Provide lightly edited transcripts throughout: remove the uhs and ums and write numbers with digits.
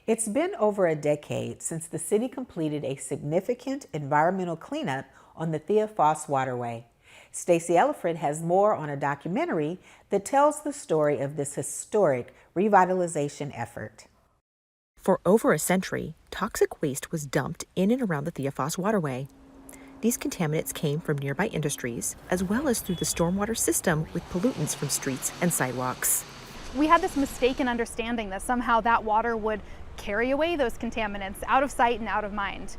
It's been over a decade since the city completed a significant environmental cleanup on the Thea Foss Waterway. Stacey Ellifrit has more on a documentary that tells the story of this historic revitalization effort. For over a century, toxic waste was dumped in and around the Thea Foss Waterway. These contaminants came from nearby industries, as well as through the stormwater system with pollutants from streets and sidewalks. We had this mistaken understanding that somehow that water would carry away those contaminants out of sight and out of mind.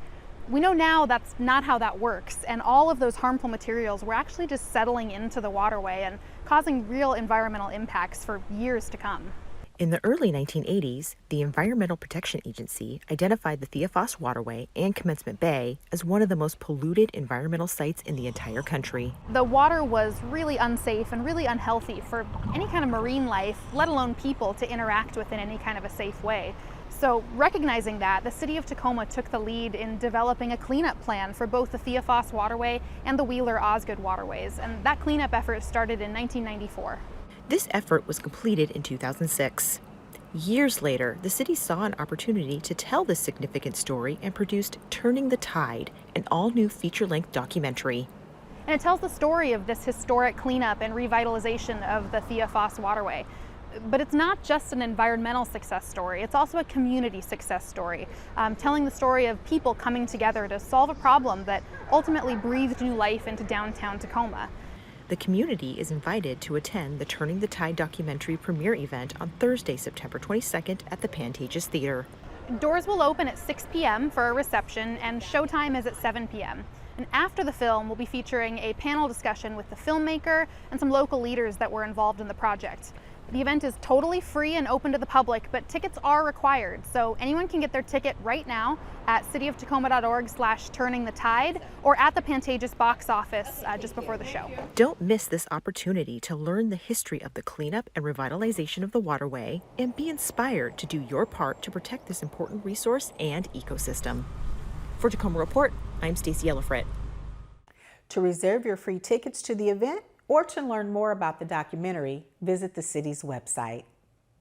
We know now that's not how that works, and all of those harmful materials were actually just settling into the waterway and causing real environmental impacts for years to come. In the early 1980s, the Environmental Protection Agency identified the Thea Foss Waterway and Commencement Bay as one of the most polluted environmental sites in the entire country. The water was really unsafe and really unhealthy for any kind of marine life, let alone people, to interact with in any kind of a safe way. So recognizing that, the city of Tacoma took the lead in developing a cleanup plan for both the Thea Foss Waterway and the Wheeler-Osgood waterways, and that cleanup effort started in 1994. This effort was completed in 2006. Years later, the city saw an opportunity to tell this significant story and produced Turning the Tide, an all-new feature-length documentary. And it tells the story of this historic cleanup and revitalization of the Thea Foss Waterway. But it's not just an environmental success story, it's also a community success story, telling the story of people coming together to solve a problem that ultimately breathed new life into downtown Tacoma. The community is invited to attend the Turning the Tide documentary premiere event on Thursday, September 22nd at the Pantages Theater. Doors will open at 6 p.m. for a reception, and showtime is at 7 p.m. And after the film, we'll be featuring a panel discussion with the filmmaker and some local leaders that were involved in the project. The event is totally free and open to the public, but tickets are required. So anyone can get their ticket right now at cityoftacoma.org/turningthetide or at the Pantages box office just before the show. Don't miss this opportunity to learn the history of the cleanup and revitalization of the waterway and be inspired to do your part to protect this important resource and ecosystem. For Tacoma Report, I'm Stacey Ellifrit. To reserve your free tickets to the event or to learn more about the documentary, visit the city's website.